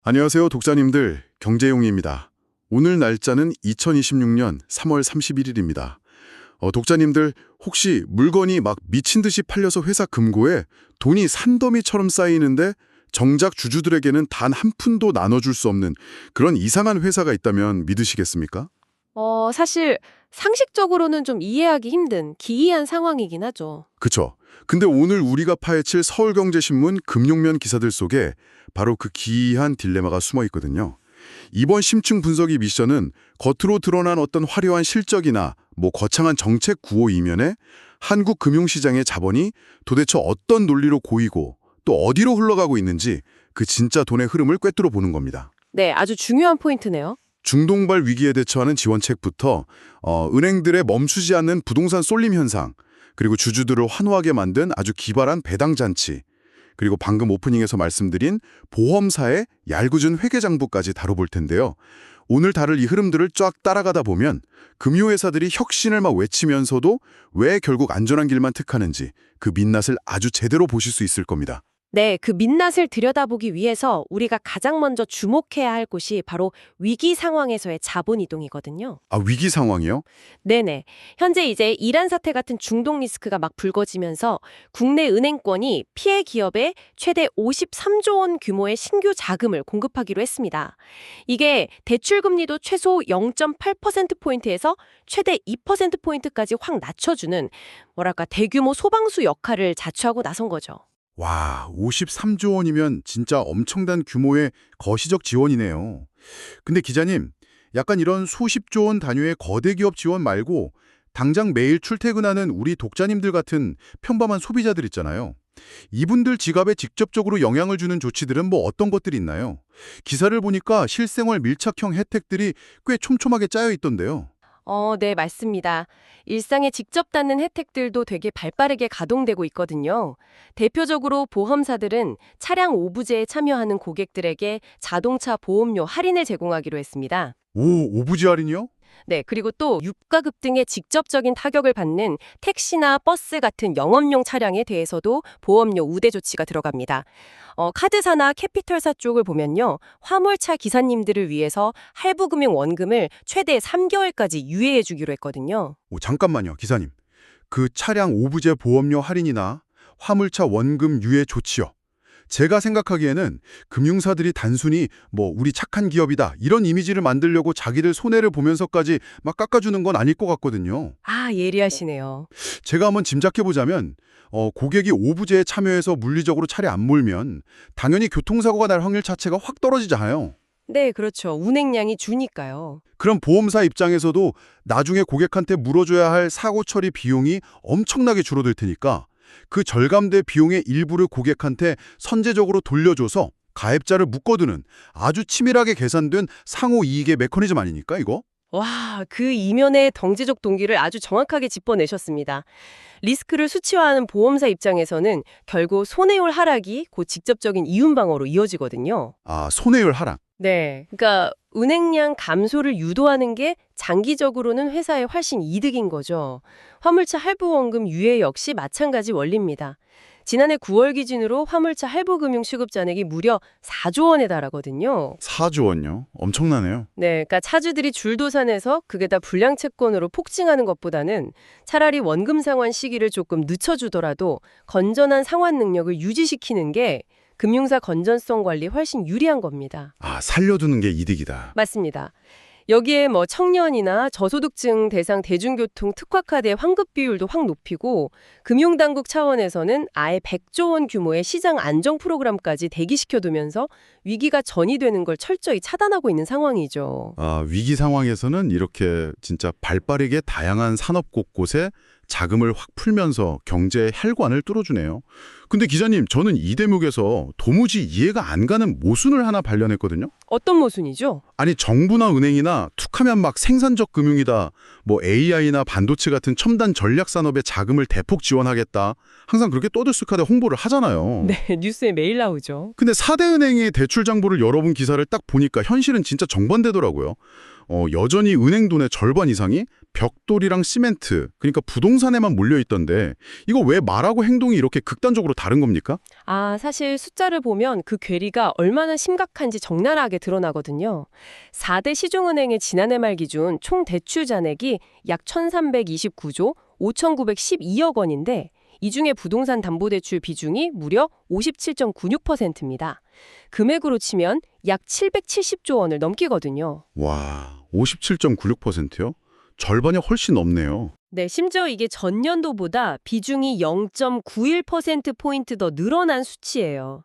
안녕하세요, 독자님들. 경제용입니다. 오늘 날짜는 2026년 3월 31일입니다. 독자님들, 혹시 물건이 막 미친 듯이 팔려서 회사 금고에 돈이 산더미처럼 쌓이는데 정작 주주들에게는 단 한 푼도 나눠줄 수 없는 그런 이상한 회사가 있다면 믿으시겠습니까? 사실 상식적으로는 좀 이해하기 힘든 기이한 상황이긴 하죠. 그쵸. 근데 오늘 우리가 파헤칠 서울경제신문 금융면 기사들 속에 바로 그 기이한 딜레마가 숨어 있거든요. 이번 심층 분석이 미션은 겉으로 드러난 어떤 화려한 실적이나 거창한 정책 구호 이면에 한국 금융시장의 자본이 도대체 어떤 논리로 고이고 또 어디로 흘러가고 있는지 그 진짜 돈의 흐름을 꿰뚫어 보는 겁니다. 네, 아주 중요한 포인트네요. 중동발 위기에 대처하는 지원책부터 은행들의 멈추지 않는 부동산 쏠림 현상, 그리고 주주들을 환호하게 만든 아주 기발한 배당 잔치, 그리고 방금 오프닝에서 말씀드린 보험사의 얄궂은 회계장부까지 다뤄볼 텐데요. 오늘 다룰 이 흐름들을 쫙 따라가다 보면 금융회사들이 혁신을 막 외치면서도 왜 결국 안전한 길만 택하는지 그 민낯을 아주 제대로 보실 수 있을 겁니다. 네, 그 민낯을 들여다보기 위해서 우리가 가장 먼저 주목해야 할 곳이 바로 위기 상황에서의 자본 이동이거든요. 아, 위기 상황이요? 네네. 현재 이제 이란 사태 같은 중동 리스크가 막 불거지면서 국내 은행권이 피해 기업에 최대 53조 원 규모의 신규 자금을 공급하기로 했습니다. 이게 대출 금리도 최소 0.8%포인트에서 최대 2%포인트까지 확 낮춰주는 대규모 소방수 역할을 자처하고 나선 거죠. 와, 53조 원이면 진짜 엄청난 규모의 거시적 지원이네요. 근데 기자님, 약간 이런 수십조 원 단위의 거대 기업 지원 말고 당장 매일 출퇴근하는 우리 독자님들 같은 평범한 소비자들 있잖아요. 이분들 지갑에 직접적으로 영향을 주는 조치들은 어떤 것들이 있나요? 기사를 보니까 실생활 밀착형 혜택들이 꽤 촘촘하게 짜여 있던데요. 네, 맞습니다. 일상에 직접 닿는 혜택들도 되게 발빠르게 가동되고 있거든요. 대표적으로 보험사들은 차량 오부제에 참여하는 고객들에게 자동차 보험료 할인을 제공하기로 했습니다. 오, 오부지 할인이요? 네, 그리고 또 유가 급등에 직접적인 타격을 받는 택시나 버스 같은 영업용 차량에 대해서도 보험료 우대 조치가 들어갑니다. 카드사나 캐피털사 쪽을 보면요. 화물차 기사님들을 위해서 할부금융 원금을 최대 3개월까지 유예해 주기로 했거든요. 오, 잠깐만요, 기사님. 그 차량 오부제 보험료 할인이나 화물차 원금 유예 조치요. 제가 생각하기에는 금융사들이 단순히 우리 착한 기업이다 이런 이미지를 만들려고 자기들 손해를 보면서까지 막 깎아주는 건 아닐 것 같거든요. 아, 예리하시네요. 제가 한번 짐작해보자면 고객이 오부제에 참여해서 물리적으로 차례 안 몰면 당연히 교통사고가 날 확률 자체가 확 떨어지잖아요. 네, 그렇죠. 운행량이 주니까요. 그럼 보험사 입장에서도 나중에 고객한테 물어줘야 할 사고 처리 비용이 엄청나게 줄어들 테니까 그 절감된 비용의 일부를 고객한테 선제적으로 돌려줘서 가입자를 묶어두는 아주 치밀하게 계산된 상호 이익의 메커니즘 아닙니까, 이거? 와, 그 이면의 경제적 동기를 아주 정확하게 짚어내셨습니다. 리스크를 수치화하는 보험사 입장에서는 결국 손해율 하락이 곧 직접적인 이윤 방어로 이어지거든요. 아, 손해율 하락. 네. 그러니까 운행량 감소를 유도하는 게 장기적으로는 회사에 훨씬 이득인 거죠. 화물차 할부원금 유예 역시 마찬가지 원리입니다. 지난해 9월 기준으로 화물차 할부금융 수급 잔액이 무려 4조 원에 달하거든요. 4조 원요? 엄청나네요. 네, 그러니까 차주들이 줄도산해서 그게 다 불량 채권으로 폭증하는 것보다는 차라리 원금 상환 시기를 조금 늦춰주더라도 건전한 상환 능력을 유지시키는 게 금융사 건전성 관리에 훨씬 유리한 겁니다. 아, 살려두는 게 이득이다. 맞습니다. 여기에 청년이나 저소득층 대상 대중교통 특화카드의 환급 비율도 확 높이고 금융당국 차원에서는 아예 100조 원 규모의 시장 안정 프로그램까지 대기시켜두면서 위기가 전이되는 걸 철저히 차단하고 있는 상황이죠. 아, 위기 상황에서는 이렇게 진짜 발빠르게 다양한 산업 곳곳에 자금을 확 풀면서 경제의 혈관을 뚫어주네요. 근데 기자님, 저는 이 대목에서 도무지 이해가 안 가는 모순을 하나 발견했거든요. 어떤 모순이죠? 아니, 정부나 은행이나 툭하면 막 생산적 금융이다, AI나 반도체 같은 첨단 전략 산업에 자금을 대폭 지원하겠다. 항상 그렇게 떠들썩하게 홍보를 하잖아요. 네, 뉴스에 매일 나오죠. 근데 4대 은행의 대출 장부를 열어본 기사를 딱 보니까 현실은 진짜 정반대더라고요. 여전히 은행 돈의 절반 이상이 벽돌이랑 시멘트, 그러니까 부동산에만 몰려있던데 이거 왜 말하고 행동이 이렇게 극단적으로 다른 겁니까? 사실 숫자를 보면 그 괴리가 얼마나 심각한지 적나라하게 드러나거든요. 4대 시중은행의 지난해 말 기준 총 대출 잔액이 약 1,329조 5,912억 원인데 이 중에 부동산 담보대출 비중이 무려 57.96%입니다. 금액으로 치면 약 770조 원을 넘기거든요. 와, 57.96%요? 절반이 훨씬 넘네요. 네, 심지어 이게 전년도보다 비중이 0.91%포인트 더 늘어난 수치예요.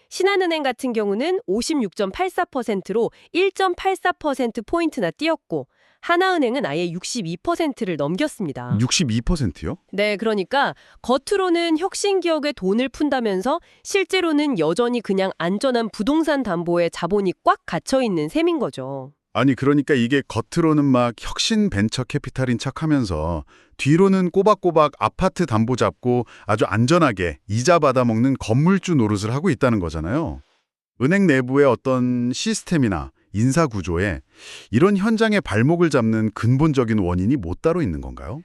신한은행 같은 경우는 56.84%로 1.84%포인트나 뛰었고 하나은행은 아예 62%를 넘겼습니다. 62%요? 네, 그러니까 겉으로는 혁신기업에 돈을 푼다면서 실제로는 여전히 그냥 안전한 부동산 담보에 자본이 꽉 갇혀있는 셈인 거죠. 아니 그러니까 이게 겉으로는 막 혁신 벤처 캐피탈인 척하면서 뒤로는 꼬박꼬박 아파트 담보 잡고 아주 안전하게 이자 받아먹는 건물주 노릇을 하고 있다는 거잖아요. 은행 내부의 어떤 시스템이나 인사 구조에 이런 현장의 발목을 잡는 근본적인 원인이 뭐 따로 있는 건가요?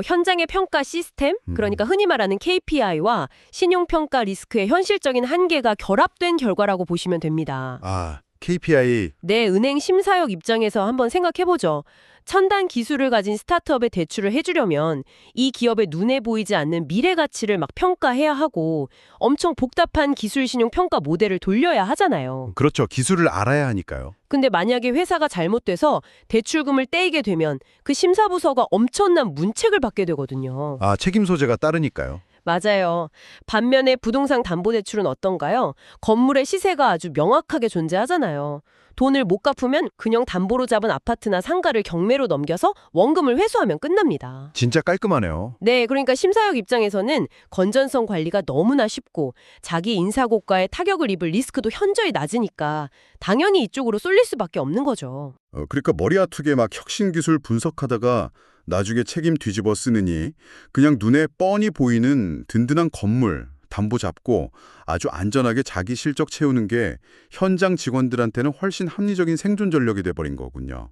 현장의 평가 시스템, 그러니까 흔히 말하는 KPI와 신용평가 리스크의 현실적인 한계가 결합된 결과라고 보시면 됩니다. 아, KPI. 네, 은행 심사역 입장에서 한번 생각해보죠. 첨단 기술을 가진 스타트업에 대출을 해주려면 이 기업의 눈에 보이지 않는 미래 가치를 막 평가해야 하고 엄청 복잡한 기술 신용 평가 모델을 돌려야 하잖아요. 그렇죠. 기술을 알아야 하니까요. 근데 만약에 회사가 잘못돼서 대출금을 떼이게 되면 그 심사부서가 엄청난 문책을 받게 되거든요. 아, 책임 소재가 따르니까요. 맞아요. 반면에 부동산 담보대출은 어떤가요? 건물의 시세가 아주 명확하게 존재하잖아요. 돈을 못 갚으면 그냥 담보로 잡은 아파트나 상가를 경매로 넘겨서 원금을 회수하면 끝납니다. 진짜 깔끔하네요. 네, 그러니까 심사역 입장에서는 건전성 관리가 너무나 쉽고 자기 인사고과에 타격을 입을 리스크도 현저히 낮으니까 당연히 이쪽으로 쏠릴 수밖에 없는 거죠. 그러니까 머리 아프게 막 혁신 기술 분석하다가 나중에 책임 뒤집어 쓰느니 그냥 눈에 뻔히 보이는 든든한 건물, 담보 잡고 아주 안전하게 자기 실적 채우는 게 현장 직원들한테는 훨씬 합리적인 생존 전력이 돼버린 거군요.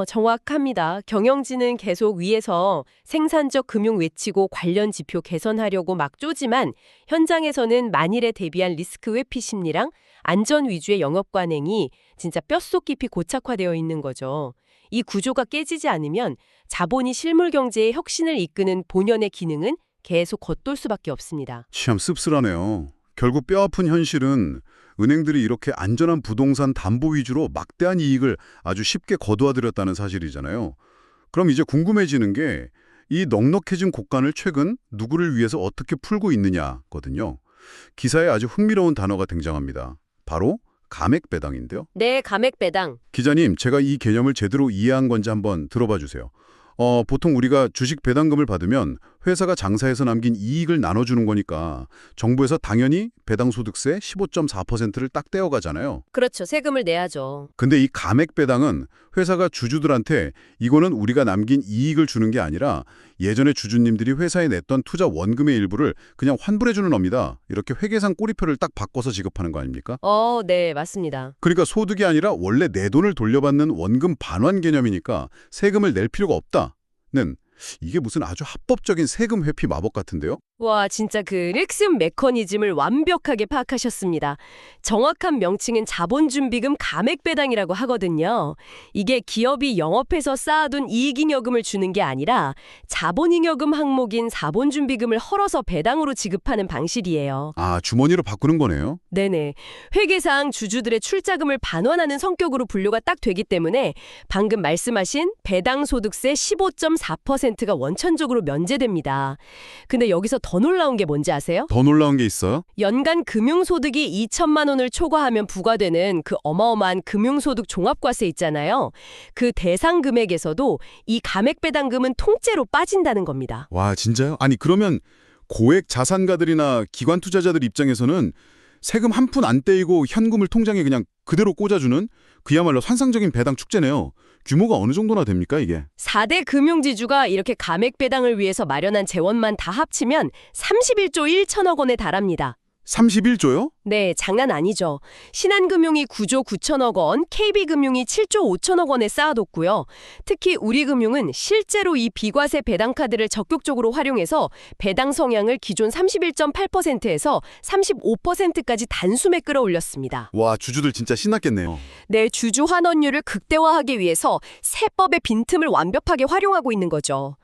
정확합니다. 경영진은 계속 위에서 생산적 금융 외치고 관련 지표 개선하려고 막 쪼지만 현장에서는 만일에 대비한 리스크 회피 심리랑 안전 위주의 영업 관행이 진짜 뼛속 깊이 고착화되어 있는 거죠. 이 구조가 깨지지 않으면 자본이 실물 경제의 혁신을 이끄는 본연의 기능은 계속 겉돌 수밖에 없습니다. 참 씁쓸하네요. 결국 뼈아픈 현실은 은행들이 이렇게 안전한 부동산 담보 위주로 막대한 이익을 아주 쉽게 거두어들였다는 사실이잖아요. 그럼 이제 궁금해지는 게 이 넉넉해진 곡간을 최근 누구를 위해서 어떻게 풀고 있느냐거든요. 기사에 아주 흥미로운 단어가 등장합니다. 바로 감액배당인데요. 네, 감액배당. 기자님, 제가 이 개념을 제대로 이해한 건지 한번 들어봐 주세요. 보통 우리가 주식 배당금을 받으면 회사가 장사해서 남긴 이익을 나눠주는 거니까 정부에서 당연히 배당소득세 15.4%를 딱 떼어가잖아요. 그렇죠. 세금을 내야죠. 근데 이 감액 배당은 회사가 주주들한테 이거는 우리가 남긴 이익을 주는 게 아니라 예전에 주주님들이 회사에 냈던 투자 원금의 일부를 그냥 환불해주는 겁니다. 이렇게 회계상 꼬리표를 딱 바꿔서 지급하는 거 아닙니까? 네, 맞습니다. 그러니까 소득이 아니라 원래 내 돈을 돌려받는 원금 반환 개념이니까 세금을 낼 필요가 없다는 이게 무슨 아주 합법적인 세금 회피 마법 같은데요? 와, 진짜 그 렉슨 메커니즘을 완벽하게 파악하셨습니다. 정확한 명칭은 자본준비금 감액배당이라고 하거든요. 이게 기업이 영업해서 쌓아둔 이익잉여금을 주는 게 아니라 자본잉여금 항목인 자본준비금을 헐어서 배당으로 지급하는 방식이에요. 아, 주머니로 바꾸는 거네요? 네네. 회계상 주주들의 출자금을 반환하는 성격으로 분류가 딱 되기 때문에 방금 말씀하신 배당소득세 15.4%가 원천적으로 면제됩니다. 근데 여기서 더 놀라운 게 뭔지 아세요? 더 놀라운 게 있어요? 연간 금융소득이 2천만 원을 초과하면 부과되는 그 어마어마한 금융소득 종합과세 있잖아요. 그 대상 금액에서도 이 감액배당금은 통째로 빠진다는 겁니다. 와, 진짜요? 아니, 그러면 고액 자산가들이나 기관 투자자들 입장에서는 세금 한 푼 안 떼이고 현금을 통장에 그냥 그대로 꽂아주는 그야말로 환상적인 배당 축제네요. 규모가 어느 정도나 됩니까, 이게? 4대 금융지주가 이렇게 감액배당을 위해서 마련한 재원만 다 합치면 31조 1천억 원에 달합니다. 31조요? 네, 장난 아니죠. 신한금융이 9조 9천억 원, KB금융이 7조 5천억 원에 쌓아뒀고요. 특히 우리금융은 실제로 이 비과세 배당카드를 적극적으로 활용해서 배당 성향을 기존 31.8%에서 35%까지 단숨에 끌어올렸습니다. 와, 주주들 진짜 신났겠네요. 네, 주주 환원율을 극대화하기 위해서 세법의 빈틈을 완벽하게 활용하고 있는 거죠.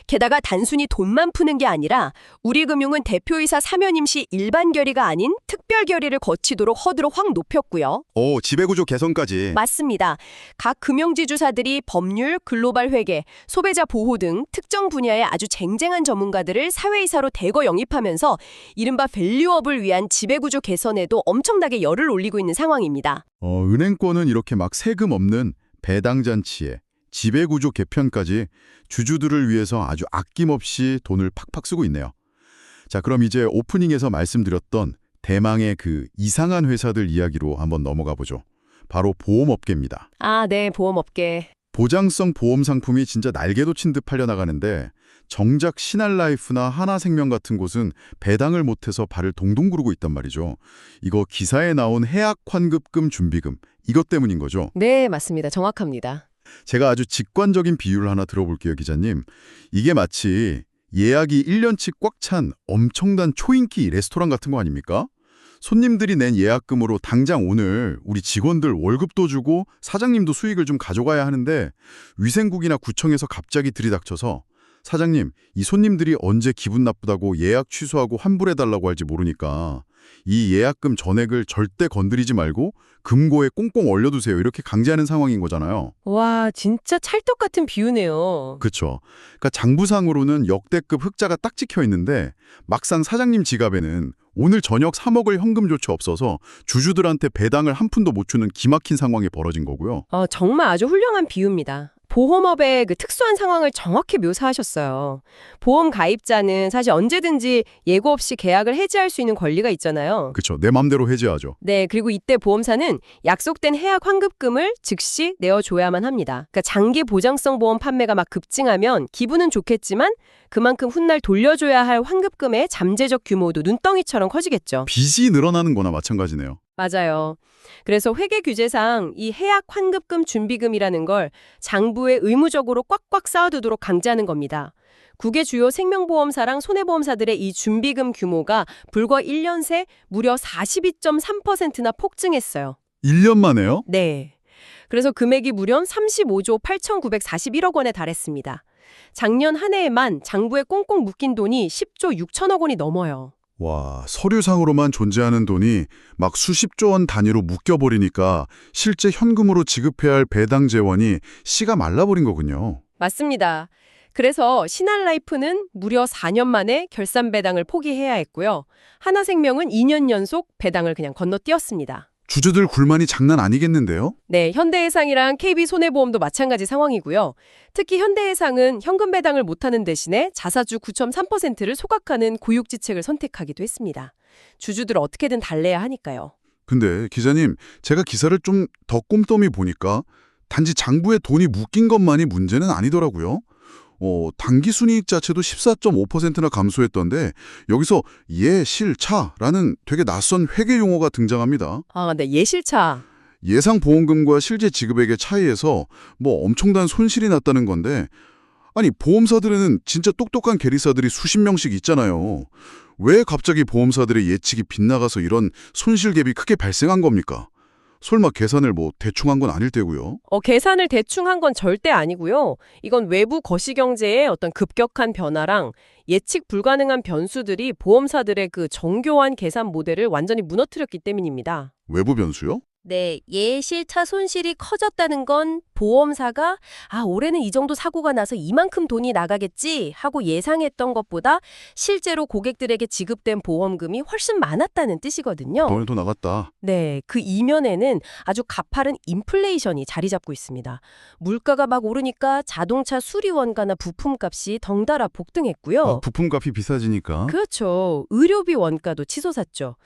게다가 단순히 돈만 푸는 게 아니라 우리금융은 대표이사 사면 임시 일반 결의가 아닌 특별 결의를 거치도록 허들을 확 높였고요. 오, 지배구조 개선까지. 맞습니다. 각 금융지주사들이 법률, 글로벌 회계, 소비자 보호 등 특정 분야의 아주 쟁쟁한 전문가들을 사회이사로 대거 영입하면서 이른바 밸류업을 위한 지배구조 개선에도 엄청나게 열을 올리고 있는 상황입니다. 은행권은 이렇게 막 세금 없는 배당잔치에 지배구조 개편까지 주주들을 위해서 아주 아낌없이 돈을 팍팍 쓰고 있네요. 자, 그럼 이제 오프닝에서 말씀드렸던 대망의 그 이상한 회사들 이야기로 한번 넘어가 보죠. 바로 보험업계입니다. 아, 네, 보험업계. 보장성 보험 상품이 진짜 날개도 친 듯 팔려나가는데 정작 신한라이프나 하나생명 같은 곳은 배당을 못해서 발을 동동 구르고 있단 말이죠. 이거 기사에 나온 해약 환급금 준비금, 이것 때문인 거죠. 네, 맞습니다. 정확합니다. 제가 아주 직관적인 비유를 하나 들어볼게요, 기자님. 이게 마치 예약이 1년치 꽉 찬 엄청난 초인기 레스토랑 같은 거 아닙니까? 손님들이 낸 예약금으로 당장 오늘 우리 직원들 월급도 주고 사장님도 수익을 좀 가져가야 하는데 위생국이나 구청에서 갑자기 들이닥쳐서 사장님, 이 손님들이 언제 기분 나쁘다고 예약 취소하고 환불해달라고 할지 모르니까 이 예약금 전액을 절대 건드리지 말고 금고에 꽁꽁 얼려두세요. 이렇게 강제하는 상황인 거잖아요. 와, 진짜 찰떡 같은 비유네요. 그렇죠. 그러니까 장부상으로는 역대급 흑자가 딱 찍혀 있는데 막상 사장님 지갑에는 오늘 저녁 3억을 현금조차 없어서 주주들한테 배당을 한 푼도 못 주는 기막힌 상황이 벌어진 거고요. 정말 아주 훌륭한 비유입니다. 보험업의 그 특수한 상황을 정확히 묘사하셨어요. 보험 가입자는 사실 언제든지 예고 없이 계약을 해지할 수 있는 권리가 있잖아요. 그렇죠. 내 맘대로 해지하죠. 네, 그리고 이때 보험사는 약속된 해약 환급금을 즉시 내어줘야만 합니다. 그러니까 장기 보장성 보험 판매가 막 급증하면 기분은 좋겠지만 그만큼 훗날 돌려줘야 할 환급금의 잠재적 규모도 눈덩이처럼 커지겠죠. 빚이 늘어나는 거나 마찬가지네요. 맞아요. 그래서 회계 규제상 이 해약 환급금 준비금이라는 걸 장부에 의무적으로 꽉꽉 쌓아두도록 강제하는 겁니다. 국외 주요 생명보험사랑 손해보험사들의 이 준비금 규모가 불과 1년 새 무려 42.3%나 폭증했어요. 1년 만에요? 네. 그래서 금액이 무려 35조 8,941억 원에 달했습니다. 작년 한 해에만 장부에 꽁꽁 묶인 돈이 10조 6천억 원이 넘어요. 와, 서류상으로만 존재하는 돈이 막 수십조 원 단위로 묶여버리니까 실제 현금으로 지급해야 할 배당 재원이 씨가 말라버린 거군요. 맞습니다. 그래서 신한라이프는 무려 4년 만에 결산 배당을 포기해야 했고요. 하나생명은 2년 연속 배당을 그냥 건너뛰었습니다. 주주들 굴만이 장난 아니겠는데요? 네, 현대해상이랑 KB손해보험도 마찬가지 상황이고요. 특히 현대해상은 현금 배당을 못하는 대신에 자사주 9.3%를 소각하는 고육지책을 선택하기도 했습니다. 주주들 어떻게든 달래야 하니까요. 근데 기자님, 제가 기사를 좀 더 꼼꼼히 보니까 단지 장부에 돈이 묶인 것만이 문제는 아니더라고요. 단기 순이익 자체도 14.5%나 감소했던데 여기서 예실차라는 되게 낯선 회계 용어가 등장합니다. 아, 네, 예실차. 예상 보험금과 실제 지급액의 차이에서 뭐 엄청난 손실이 났다는 건데 아니 보험사들에는 진짜 똑똑한 계리사들이 수십 명씩 있잖아요. 왜 갑자기 보험사들의 예측이 빗나가서 이런 손실 갭이 크게 발생한 겁니까? 설마 계산을 뭐 대충 한 건 아닐 테고요. 계산을 대충 한 건 절대 아니고요. 이건 외부 거시경제의 어떤 급격한 변화랑 예측 불가능한 변수들이 보험사들의 그 정교한 계산 모델을 완전히 무너뜨렸기 때문입니다. 외부 변수요? 네, 예실차 손실이 커졌다는 건 보험사가 올해는 이 정도 사고가 나서 이만큼 돈이 나가겠지 하고 예상했던 것보다 실제로 고객들에게 지급된 보험금이 훨씬 많았다는 뜻이거든요. 돈이 더 나갔다. 네, 그 이면에는 아주 가파른 인플레이션이 자리 잡고 있습니다. 물가가 막 오르니까 자동차 수리 원가나 부품값이 덩달아 복등했고요. 부품값이 비싸지니까. 그렇죠. 의료비 원가도 치솟았죠.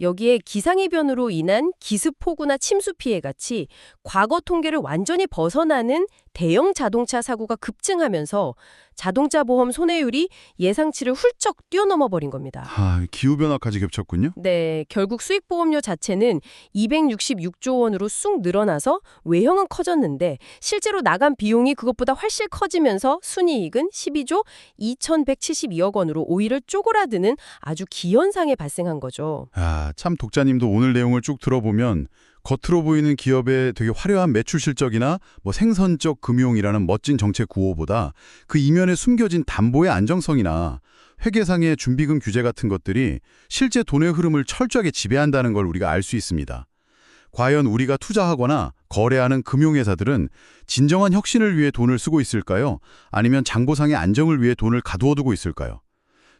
여기에 기상이변으로 인한 기습폭우나 침수 피해 같이 과거 통계를 완전히 벗어나는 대형 자동차 사고가 급증하면서 자동차 보험 손해율이 예상치를 훌쩍 뛰어넘어 버린 겁니다. 기후변화까지 겹쳤군요. 네, 결국 수익보험료 자체는 266조 원으로 쑥 늘어나서 외형은 커졌는데 실제로 나간 비용이 그것보다 훨씬 커지면서 순이익은 12조 2,172억 원으로 오히려 쪼그라드는 아주 기현상에 발생한 거죠. 참 독자님도 오늘 내용을 쭉 들어보면 겉으로 보이는 기업의 되게 화려한 매출 실적이나 생선적 금융이라는 멋진 정책 구호보다 그 이면에 숨겨진 담보의 안정성이나 회계상의 준비금 규제 같은 것들이 실제 돈의 흐름을 철저하게 지배한다는 걸 우리가 알 수 있습니다. 과연 우리가 투자하거나 거래하는 금융회사들은 진정한 혁신을 위해 돈을 쓰고 있을까요? 아니면 장보상의 안정을 위해 돈을 가두어두고 있을까요?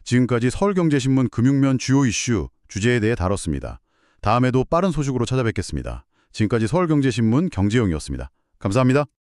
지금까지 서울경제신문 금융면 주요 이슈 주제에 대해 다뤘습니다. 다음에도 빠른 소식으로 찾아뵙겠습니다. 지금까지 서울경제신문 경제용이었습니다. 감사합니다.